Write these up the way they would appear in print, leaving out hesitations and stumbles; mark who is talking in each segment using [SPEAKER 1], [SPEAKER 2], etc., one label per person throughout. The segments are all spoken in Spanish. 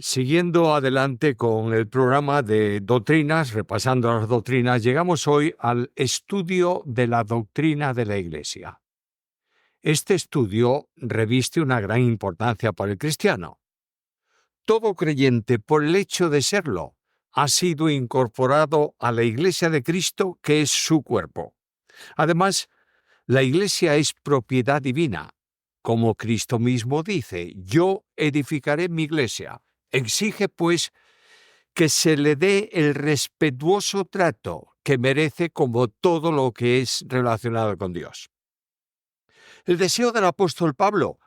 [SPEAKER 1] Siguiendo adelante con el programa de doctrinas, repasando las doctrinas, llegamos hoy al estudio de la doctrina de la Iglesia. Este estudio reviste una gran importancia para el cristiano. Todo creyente, por el hecho de serlo, ha sido incorporado a la Iglesia de Cristo, que es su cuerpo. Además, la Iglesia es propiedad divina. Como Cristo mismo dice, yo edificaré mi Iglesia. Exige, pues, que se le dé el respetuoso trato que merece como todo lo que es relacionado con Dios. El deseo del apóstol Pablo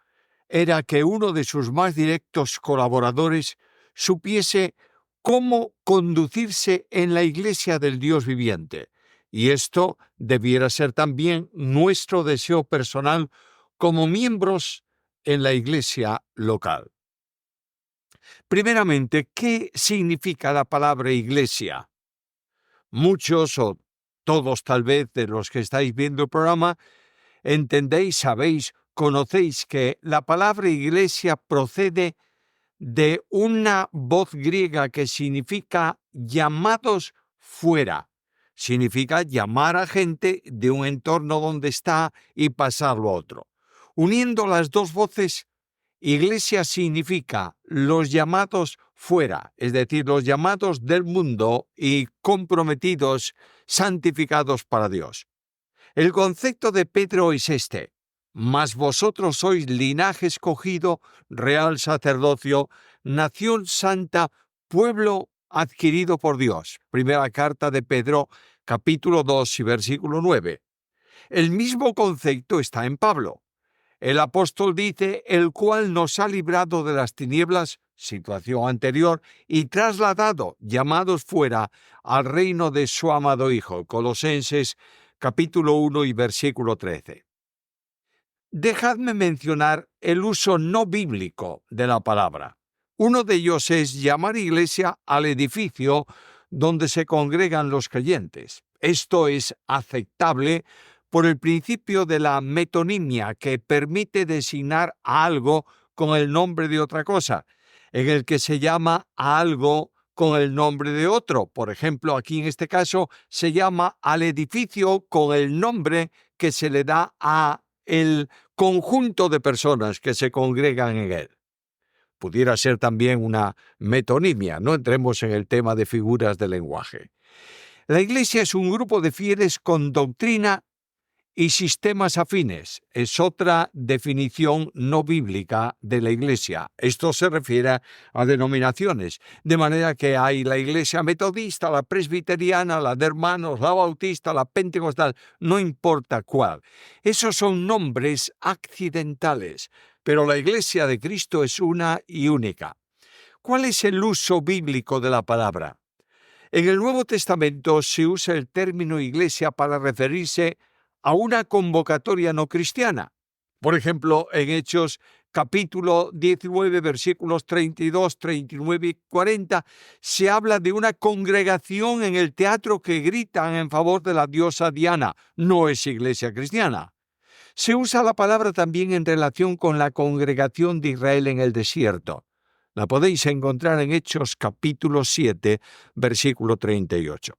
[SPEAKER 1] era que uno de sus más directos colaboradores supiese cómo conducirse en la Iglesia del Dios viviente, y esto debiera ser también nuestro deseo personal como miembros en la Iglesia local. Primeramente, ¿qué significa la palabra iglesia? Muchos o todos tal vez de los que estáis viendo el programa entendéis, sabéis, conocéis que la palabra iglesia procede de una voz griega que significa llamados fuera. Significa llamar a gente de un entorno donde está y pasarlo a otro. Uniendo las dos voces, iglesia significa los llamados fuera, es decir, los llamados del mundo y comprometidos, santificados para Dios. El concepto de Pedro es este: mas vosotros sois linaje escogido, real sacerdocio, nación santa, pueblo adquirido por Dios. Primera carta de Pedro, capítulo 2 y versículo 9. El mismo concepto está en Pablo. El apóstol dice, el cual nos ha librado de las tinieblas, situación anterior, y trasladado, llamados fuera, al reino de su amado Hijo. Colosenses, capítulo 1 y versículo 13. Dejadme mencionar el uso no bíblico de la palabra. Uno de ellos es llamar iglesia al edificio donde se congregan los creyentes. Esto es aceptable por el principio de la metonimia, que permite designar a algo con el nombre de otra cosa, en el que se llama a algo con el nombre de otro. Por ejemplo, aquí en este caso se llama al edificio con el nombre que se le da a el conjunto de personas que se congregan en él. Pudiera ser también una metonimia, no entremos en el tema de figuras de lenguaje. La Iglesia es un grupo de fieles con doctrina y sistemas afines. Es otra definición no bíblica de la Iglesia. Esto se refiere a denominaciones, de manera que hay la Iglesia metodista, la presbiteriana, la de hermanos, la bautista, la pentecostal, no importa cuál. Esos son nombres accidentales, pero la Iglesia de Cristo es una y única. ¿Cuál es el uso bíblico de la palabra? En el Nuevo Testamento se usa el término iglesia para referirse a una convocatoria no cristiana. Por ejemplo, en Hechos capítulo 19, versículos 32, 39 y 40, se habla de una congregación en el teatro que gritan en favor de la diosa Diana. No es iglesia cristiana. Se usa la palabra también en relación con la congregación de Israel en el desierto. La podéis encontrar en Hechos capítulo 7, versículo 38.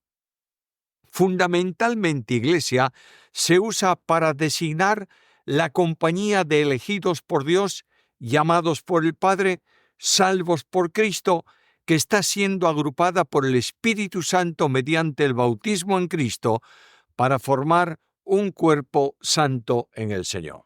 [SPEAKER 1] Fundamentalmente, iglesia se usa para designar la compañía de elegidos por Dios, llamados por el Padre, salvos por Cristo, que está siendo agrupada por el Espíritu Santo mediante el bautismo en Cristo para formar un cuerpo santo en el Señor.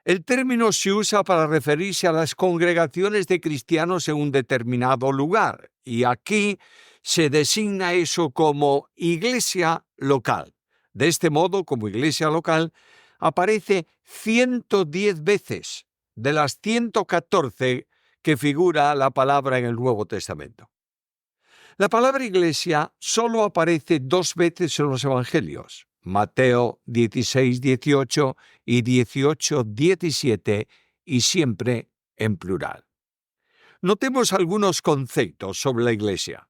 [SPEAKER 1] El término se usa para referirse a las congregaciones de cristianos en un determinado lugar, y aquí se designa eso como iglesia local. De este modo, como iglesia local, aparece 110 veces de las 114 que figura la palabra en el Nuevo Testamento. La palabra iglesia solo aparece 2 veces en los Evangelios. Mateo 16, 18 y 18, 17, y siempre en plural. Notemos algunos conceptos sobre la Iglesia.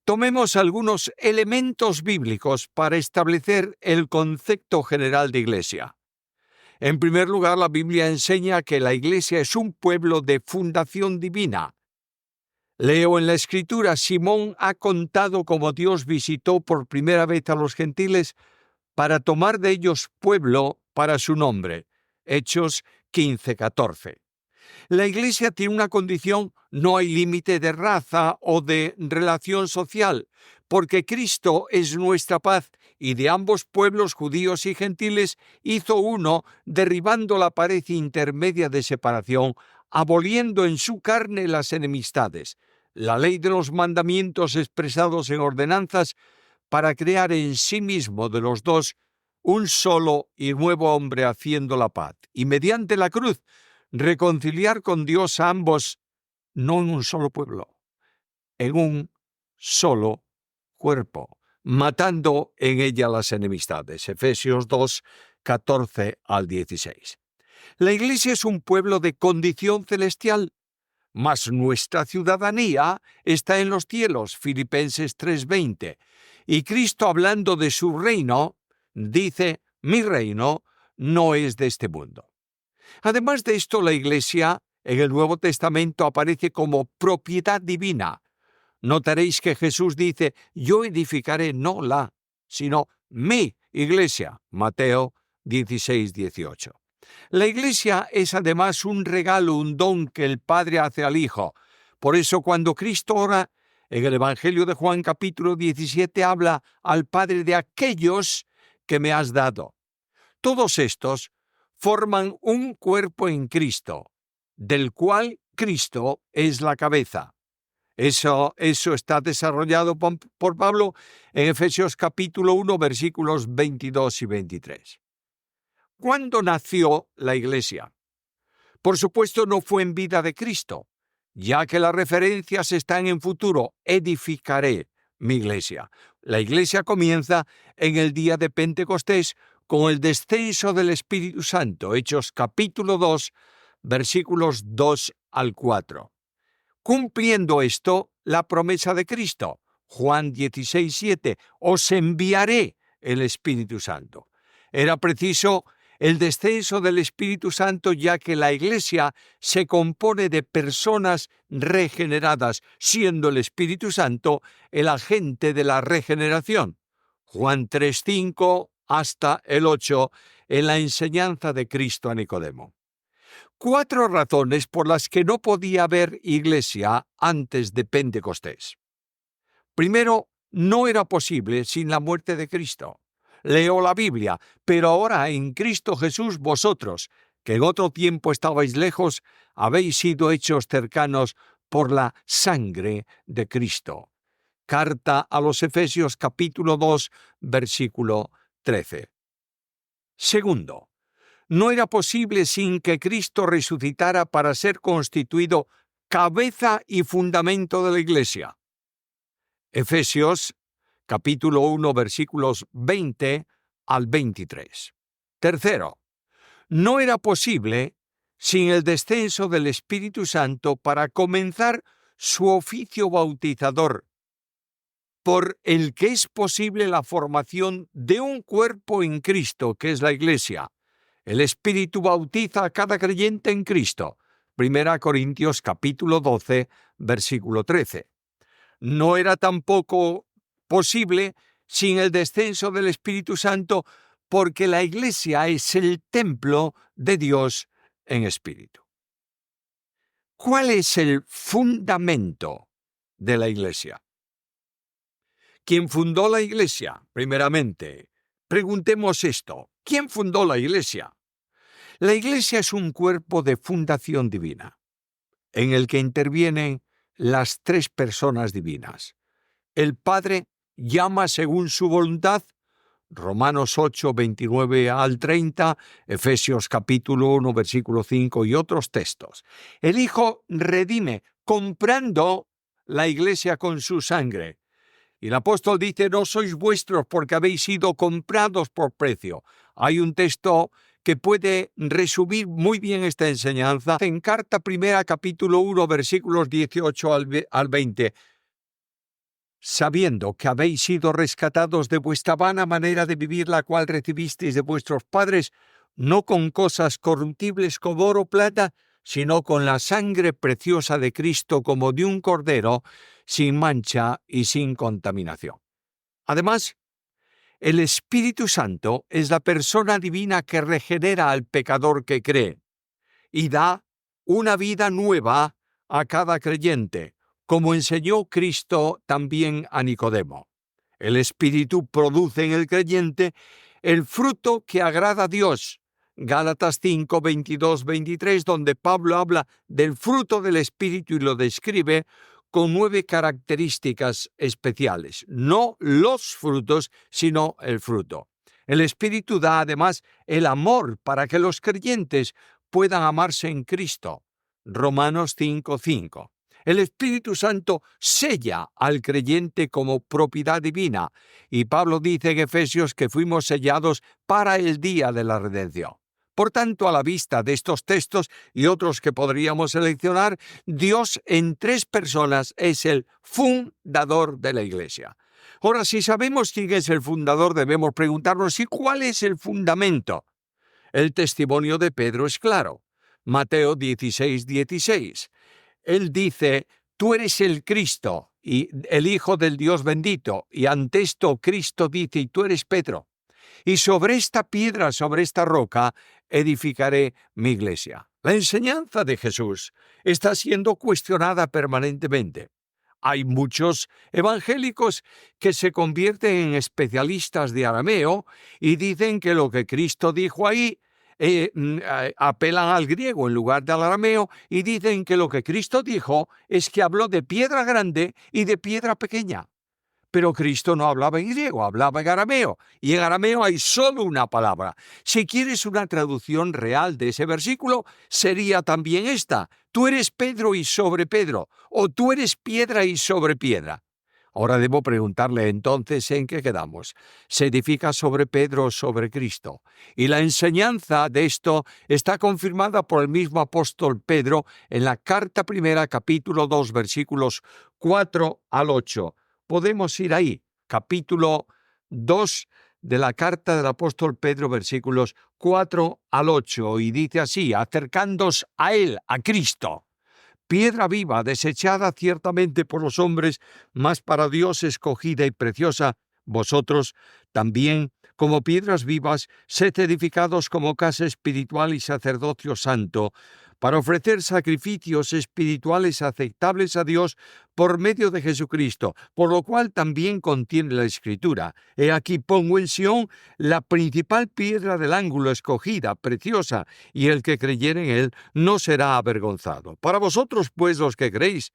[SPEAKER 1] Tomemos algunos elementos bíblicos para establecer el concepto general de Iglesia. En primer lugar, la Biblia enseña que la Iglesia es un pueblo de fundación divina. Leo en la Escritura, Simón ha contado cómo Dios visitó por primera vez a los gentiles para tomar de ellos pueblo para su nombre. Hechos 15:14. La Iglesia tiene una condición: no hay límite de raza o de relación social, porque Cristo es nuestra paz, y de ambos pueblos, judíos y gentiles, hizo uno, derribando la pared intermedia de separación, aboliendo en su carne las enemistades, la ley de los mandamientos expresados en ordenanzas, para crear en sí mismo de los dos un solo y nuevo hombre, haciendo la paz, y mediante la cruz reconciliar con Dios a ambos, no en un solo pueblo, en un solo cuerpo, matando en ella las enemistades. Efesios 2, 14 al 16. La Iglesia es un pueblo de condición celestial, mas nuestra ciudadanía está en los cielos. Filipenses 3:20. Y Cristo, hablando de su reino, dice: mi reino no es de este mundo. Además de esto, la Iglesia en el Nuevo Testamento aparece como propiedad divina. Notaréis que Jesús dice: yo edificaré no la, sino mi Iglesia. Mateo 16:18. La Iglesia es además un regalo, un don que el Padre hace al Hijo. Por eso, cuando Cristo ora en el Evangelio de Juan capítulo 17, habla al Padre de aquellos que me has dado. Todos estos forman un cuerpo en Cristo, del cual Cristo es la cabeza. Eso está desarrollado por Pablo en Efesios capítulo 1, versículos 22 y 23. ¿Cuándo nació la Iglesia? Por supuesto, no fue en vida de Cristo, ya que las referencias están en futuro. Edificaré mi Iglesia. La Iglesia comienza en el día de Pentecostés con el descenso del Espíritu Santo. Hechos capítulo 2, versículos 2 al 4. Cumpliendo esto, la promesa de Cristo. Juan 16:7, os enviaré el Espíritu Santo. Era preciso el descenso del Espíritu Santo, ya que la Iglesia se compone de personas regeneradas, siendo el Espíritu Santo el agente de la regeneración. Juan 3:5 hasta el 8, en la enseñanza de Cristo a Nicodemo. 4 razones por las que no podía haber Iglesia antes de Pentecostés. Primero, no era posible sin la muerte de Cristo. Leo la Biblia: pero ahora en Cristo Jesús vosotros, que en otro tiempo estabais lejos, habéis sido hechos cercanos por la sangre de Cristo. Carta a los Efesios capítulo 2, versículo 13. Segundo, no era posible sin que Cristo resucitara para ser constituido cabeza y fundamento de la Iglesia. Efesios capítulo 1, versículos 20 al 23. Tercero, no era posible sin el descenso del Espíritu Santo para comenzar su oficio bautizador, por el que es posible la formación de un cuerpo en Cristo, que es la Iglesia. El Espíritu bautiza a cada creyente en Cristo. 1 Corintios capítulo 12, versículo 13. No era tampoco posible sin el descenso del Espíritu Santo, porque la Iglesia es el templo de Dios en espíritu. ¿Cuál es el fundamento de la Iglesia? ¿Quién fundó la Iglesia? Primeramente, preguntemos esto: ¿quién fundó la Iglesia? La Iglesia es un cuerpo de fundación divina, en el que intervienen las 3 personas divinas. El Padre llama según su voluntad, Romanos 8, 29 al 30, Efesios capítulo 1, versículo 5 y otros textos. El Hijo redime, comprando la Iglesia con su sangre. Y el apóstol dice: no sois vuestros, porque habéis sido comprados por precio. Hay un texto que puede resumir muy bien esta enseñanza en Carta Primera, capítulo 1, versículos 18 al 20. Sabiendo que habéis sido rescatados de vuestra vana manera de vivir, la cual recibisteis de vuestros padres, no con cosas corruptibles como oro o plata, sino con la sangre preciosa de Cristo como de un cordero, sin mancha y sin contaminación. Además, el Espíritu Santo es la persona divina que regenera al pecador que cree y da una vida nueva a cada creyente, como enseñó Cristo también a Nicodemo. El Espíritu produce en el creyente el fruto que agrada a Dios. Gálatas 5, 22, 23, donde Pablo habla del fruto del Espíritu y lo describe con 9 características especiales. No los frutos, sino el fruto. El Espíritu da además el amor para que los creyentes puedan amarse en Cristo. Romanos 5, 5. El Espíritu Santo sella al creyente como propiedad divina, y Pablo dice en Efesios que fuimos sellados para el día de la redención. Por tanto, a la vista de estos textos y otros que podríamos seleccionar, Dios en 3 personas es el fundador de la Iglesia. Ahora, si sabemos quién es el fundador, debemos preguntarnos, ¿y cuál es el fundamento? El testimonio de Pedro es claro. Mateo 16, 16. Él dice, tú eres el Cristo, y el Hijo del Dios bendito. Y ante esto Cristo dice, y tú eres Pedro. Y sobre esta piedra, sobre esta roca, edificaré mi iglesia. La enseñanza de Jesús está siendo cuestionada permanentemente. Hay muchos evangélicos que se convierten en especialistas de arameo y dicen que lo que Cristo dijo ahí apelan al griego en lugar del arameo y dicen que lo que Cristo dijo es que habló de piedra grande y de piedra pequeña. Pero Cristo no hablaba en griego, hablaba en arameo, y en arameo hay solo una palabra. Si quieres una traducción real de ese versículo, sería también esta: tú eres Pedro y sobre Pedro, o tú eres piedra y sobre piedra. Ahora debo preguntarle entonces en qué quedamos. ¿Se edifica sobre Pedro o sobre Cristo? Y la enseñanza de esto está confirmada por el mismo apóstol Pedro en la carta primera, capítulo 2, versículos 4 al 8. Podemos ir ahí, capítulo 2 de la carta del apóstol Pedro, versículos 4 al 8, y dice así: acercándoos a él, a Cristo, piedra viva, desechada ciertamente por los hombres, mas para Dios escogida y preciosa, vosotros también, como piedras vivas, sed edificados como casa espiritual y sacerdocio santo, para ofrecer sacrificios espirituales aceptables a Dios por medio de Jesucristo, por lo cual también contiene la Escritura: he aquí pongo en Sión la principal piedra del ángulo, escogida, preciosa, y el que creyere en él no será avergonzado. Para vosotros, pues, los que creéis,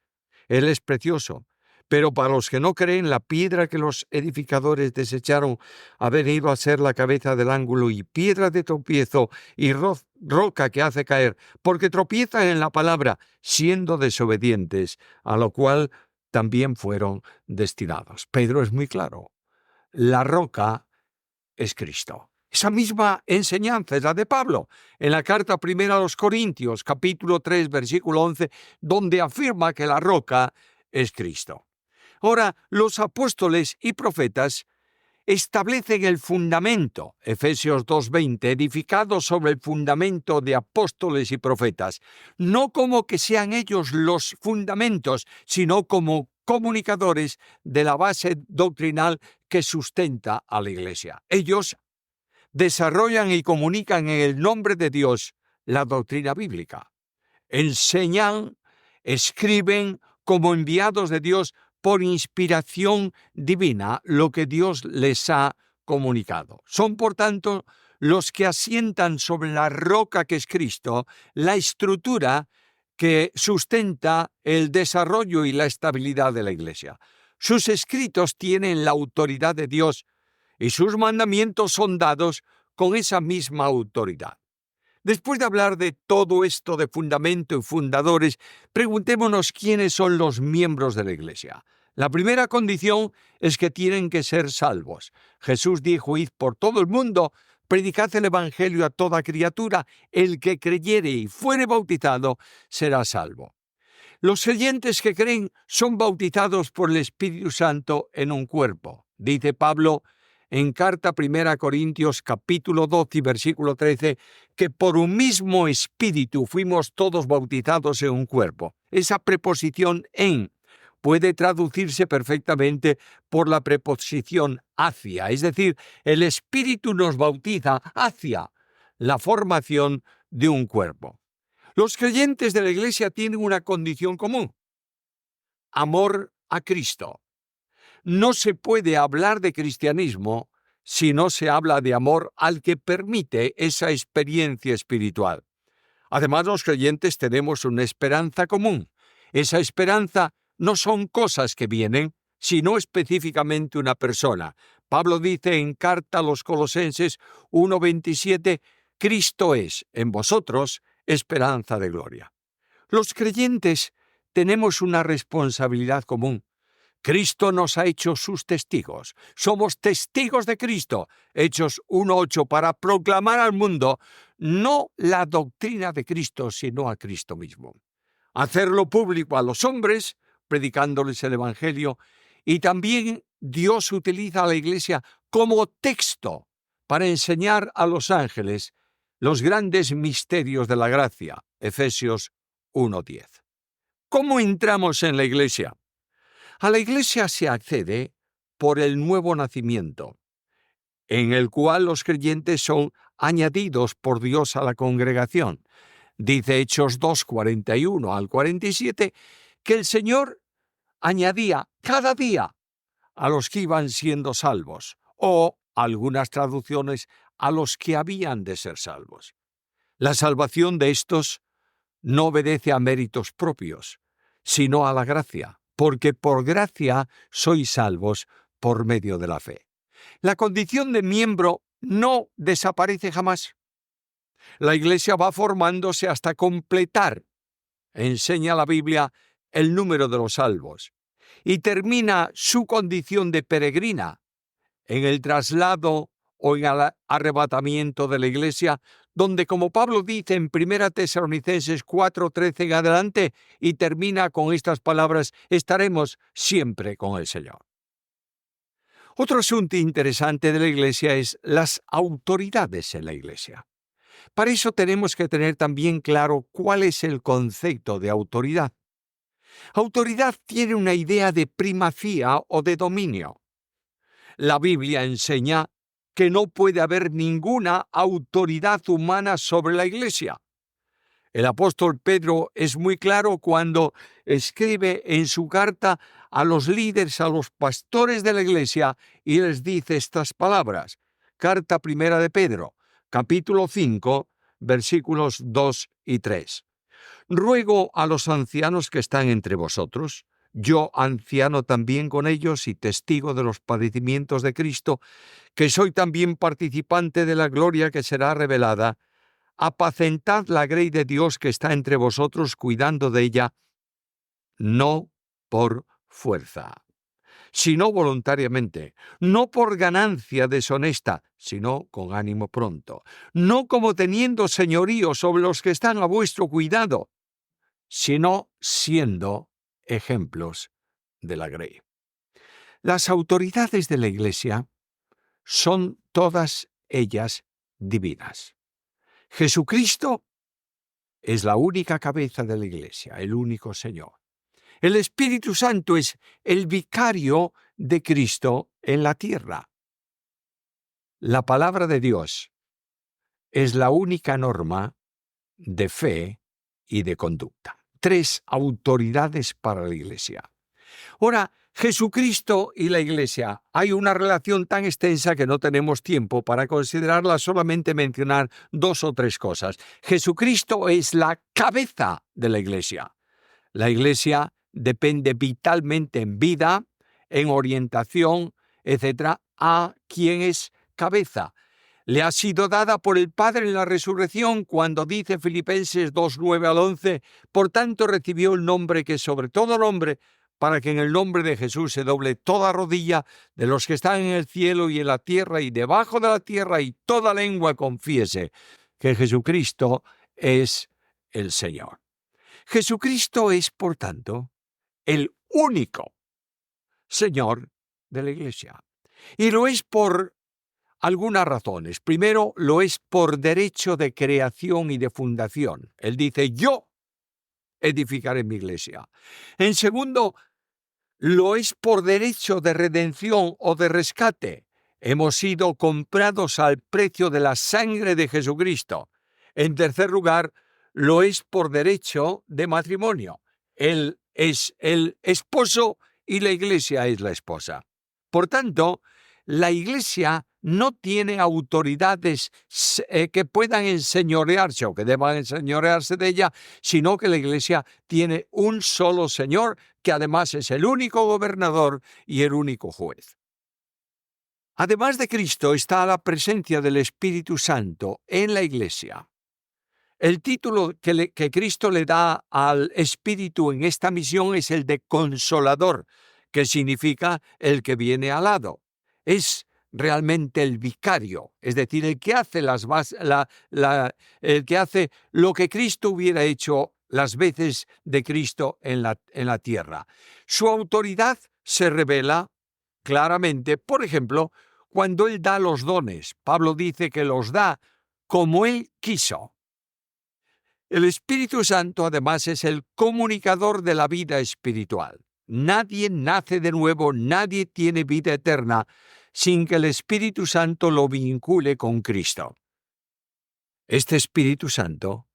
[SPEAKER 1] él es precioso. Pero para los que no creen, la piedra que los edificadores desecharon ha venido a ser la cabeza del ángulo y piedra de tropiezo y roca que hace caer, porque tropiezan en la palabra, siendo desobedientes, a lo cual también fueron destinados. Pedro es muy claro: la roca es Cristo. Esa misma enseñanza es la de Pablo en la carta primera a los Corintios, capítulo 3, versículo 11, donde afirma que la roca es Cristo. Ahora, los apóstoles y profetas establecen el fundamento, Efesios 2:20, edificado sobre el fundamento de apóstoles y profetas, no como que sean ellos los fundamentos, sino como comunicadores de la base doctrinal que sustenta a la Iglesia. Ellos desarrollan y comunican en el nombre de Dios la doctrina bíblica. Enseñan, escriben como enviados de Dios por inspiración divina lo que Dios les ha comunicado. Son, por tanto, los que asientan sobre la roca que es Cristo la estructura que sustenta el desarrollo y la estabilidad de la Iglesia. Sus escritos tienen la autoridad de Dios y sus mandamientos son dados con esa misma autoridad. Después de hablar de todo esto de fundamento y fundadores, preguntémonos quiénes son los miembros de la Iglesia. La primera condición es que tienen que ser salvos. Jesús dijo: id por todo el mundo, predicad el Evangelio a toda criatura, el que creyere y fuere bautizado será salvo. Los creyentes que creen son bautizados por el Espíritu Santo en un cuerpo. Dice Pablo en carta 1 Corintios capítulo 12 y versículo 13, que por un mismo espíritu fuimos todos bautizados en un cuerpo. Esa preposición en puede traducirse perfectamente por la preposición hacia, es decir, el espíritu nos bautiza hacia la formación de un cuerpo. Los creyentes de la Iglesia tienen una condición común: amor a Cristo. No se puede hablar de cristianismo si no se habla de amor al que permite esa experiencia espiritual. Además, los creyentes tenemos una esperanza común. Esa esperanza no son cosas que vienen, sino específicamente una persona. Pablo dice en carta a los Colosenses 1:27, Cristo es en vosotros esperanza de gloria. Los creyentes tenemos una responsabilidad común. Cristo nos ha hecho sus testigos. Somos testigos de Cristo, Hechos 1:8, para proclamar al mundo no la doctrina de Cristo, sino a Cristo mismo. Hacerlo público a los hombres, predicándoles el Evangelio, y también Dios utiliza a la Iglesia como texto para enseñar a los ángeles los grandes misterios de la gracia. Efesios 1:10. ¿Cómo entramos en la Iglesia? A la Iglesia se accede por el nuevo nacimiento, en el cual los creyentes son añadidos por Dios a la congregación. Dice Hechos 2:41 al 47, que el Señor añadía cada día a los que iban siendo salvos, o algunas traducciones, a los que habían de ser salvos. La salvación de estos no obedece a méritos propios, sino a la gracia, porque por gracia sois salvos por medio de la fe. La condición de miembro no desaparece jamás. La Iglesia va formándose hasta completar, enseña la Biblia, el número de los salvos, y termina su condición de peregrina en el traslado o en el arrebatamiento de la Iglesia, donde, como Pablo dice en 1 Tesalonicenses 4:13 en adelante, y termina con estas palabras, estaremos siempre con el Señor. Otro asunto interesante de la Iglesia es las autoridades en la Iglesia. Para eso tenemos que tener también claro cuál es el concepto de autoridad. Autoridad tiene una idea de primacía o de dominio. La Biblia enseña que no puede haber ninguna autoridad humana sobre la Iglesia. El apóstol Pedro es muy claro cuando escribe en su carta a los líderes, a los pastores de la Iglesia, y les dice estas palabras. Carta primera de Pedro, capítulo 5, versículos 2 y 3. Ruego a los ancianos que están entre vosotros, yo anciano también con ellos y testigo de los padecimientos de Cristo, que soy también participante de la gloria que será revelada, apacentad la grey de Dios que está entre vosotros, cuidando de ella, no por fuerza, sino voluntariamente, no por ganancia deshonesta, sino con ánimo pronto, no como teniendo señorío sobre los que están a vuestro cuidado, sino siendo ejemplos de la grey. Las autoridades de la Iglesia son todas ellas divinas. Jesucristo es la única cabeza de la Iglesia, el único Señor. El Espíritu Santo es el vicario de Cristo en la tierra. La palabra de Dios es la única norma de fe y de conducta. 3 autoridades para la Iglesia. Ahora, Jesucristo y la Iglesia, hay una relación tan extensa que no tenemos tiempo para considerarla, solamente mencionar 2 o 3 cosas. Jesucristo es la cabeza de la Iglesia. La Iglesia depende vitalmente en vida, en orientación, etc., a quien es cabeza. Le ha sido dada por el Padre en la resurrección, cuando dice Filipenses 2:9 al 11, por tanto recibió el nombre que es sobre todo nombre, para que en el nombre de Jesús se doble toda rodilla de los que están en el cielo y en la tierra y debajo de la tierra, y toda lengua confiese que Jesucristo es el Señor. Jesucristo es, por tanto, el único Señor de la Iglesia. Y lo es por algunas razones. Primero, lo es por derecho de creación y de fundación. Él dice, yo edificaré mi iglesia. En segundo, lo es por derecho de redención o de rescate. Hemos sido comprados al precio de la sangre de Jesucristo. En tercer lugar, lo es por derecho de matrimonio. Él es el esposo y la iglesia es la esposa. Por tanto, la iglesia no tiene autoridades que puedan enseñorearse o que deban enseñorearse de ella, sino que la iglesia tiene un solo Señor, que además es el único gobernador y el único juez. Además de Cristo está la presencia del Espíritu Santo en la iglesia. El título que Cristo le da al Espíritu en esta misión es el de Consolador, que significa el que viene al lado. Es realmente el vicario, es decir, el que hace el que hace lo que Cristo hubiera hecho las veces de Cristo en la tierra. Su autoridad se revela claramente, por ejemplo, cuando Él da los dones. Pablo dice que los da como Él quiso. El Espíritu Santo, además, es el comunicador de la vida espiritual. Nadie nace de nuevo, nadie tiene vida eterna sin que el Espíritu Santo lo vincule con Cristo. Este Espíritu Santo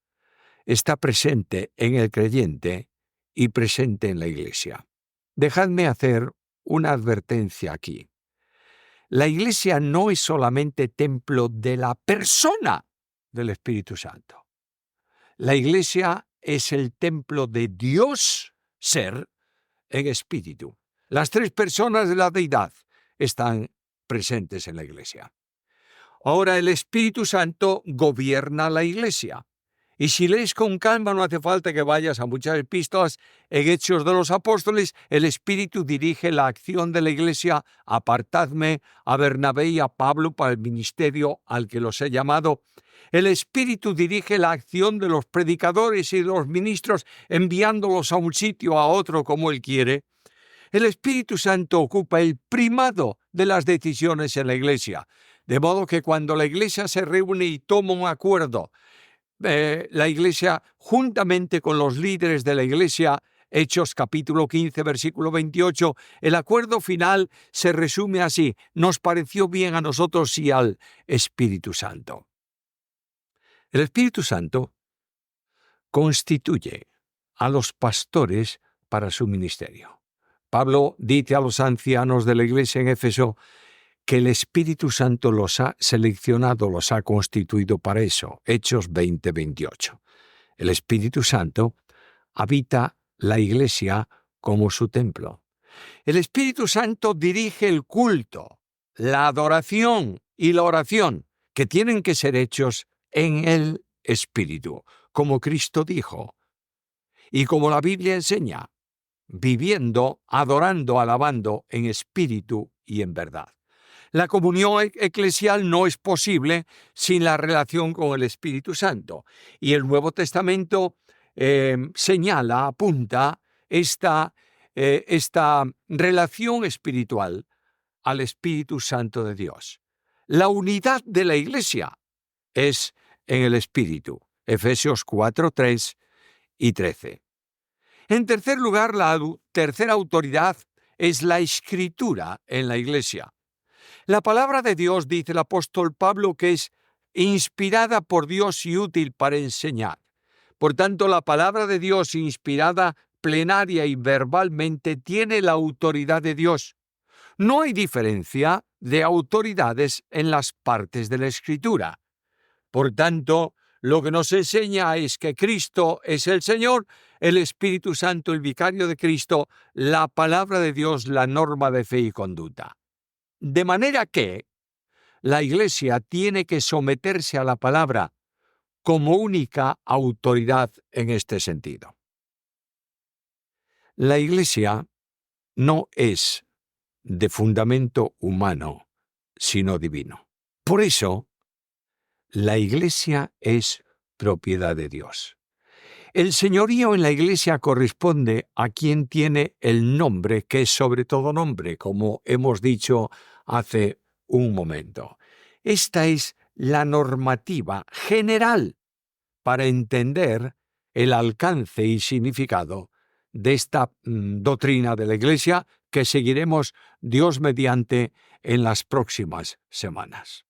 [SPEAKER 1] está presente en el creyente y presente en la iglesia. Dejadme hacer una advertencia aquí. La iglesia no es solamente templo de la persona del Espíritu Santo. La iglesia es el templo de Dios, ser en espíritu. Las tres personas de la deidad están presentes en la iglesia. Ahora el Espíritu Santo gobierna la iglesia. Y si lees con calma, no hace falta que vayas a muchas epístolas. En Hechos de los Apóstoles, el Espíritu dirige la acción de la iglesia. Apartadme a Bernabé y a Pablo para el ministerio al que los he llamado. El Espíritu dirige la acción de los predicadores y de los ministros, enviándolos a un sitio o a otro como Él quiere. El Espíritu Santo ocupa el primado de las decisiones en la iglesia. De modo que cuando la iglesia se reúne y toma un acuerdo, la iglesia, juntamente con los líderes de la iglesia, Hechos capítulo 15, versículo 28, el acuerdo final se resume así: nos pareció bien a nosotros y al Espíritu Santo. El Espíritu Santo constituye a los pastores para su ministerio. Pablo dice a los ancianos de la iglesia en Éfeso que el Espíritu Santo los ha seleccionado, los ha constituido para eso. Hechos 20, 28. El Espíritu Santo habita la iglesia como su templo. El Espíritu Santo dirige el culto, la adoración y la oración, que tienen que ser hechos en el Espíritu, como Cristo dijo, y como la Biblia enseña, viviendo, adorando, alabando en espíritu y en verdad. La comunión eclesial no es posible sin la relación con el Espíritu Santo. Y el Nuevo Testamento señala, apunta esta relación espiritual al Espíritu Santo de Dios. La unidad de la Iglesia es en el Espíritu. Efesios 4, 3 y 13. En tercer lugar, la tercera autoridad es la Escritura en la Iglesia. La palabra de Dios, dice el apóstol Pablo, que es inspirada por Dios y útil para enseñar. Por tanto, la palabra de Dios, inspirada plenaria y verbalmente, tiene la autoridad de Dios. No hay diferencia de autoridades en las partes de la Escritura. Por tanto, lo que nos enseña es que Cristo es el Señor, el Espíritu Santo, el vicario de Cristo, la palabra de Dios, la norma de fe y conducta. De manera que la Iglesia tiene que someterse a la palabra como única autoridad en este sentido. La Iglesia no es de fundamento humano, sino divino. Por eso, la Iglesia es propiedad de Dios. El señorío en la Iglesia corresponde a quien tiene el nombre que es sobre todo nombre, como hemos dicho hace un momento. Esta es la normativa general para entender el alcance y significado de esta doctrina de la Iglesia que seguiremos, Dios mediante, en las próximas semanas.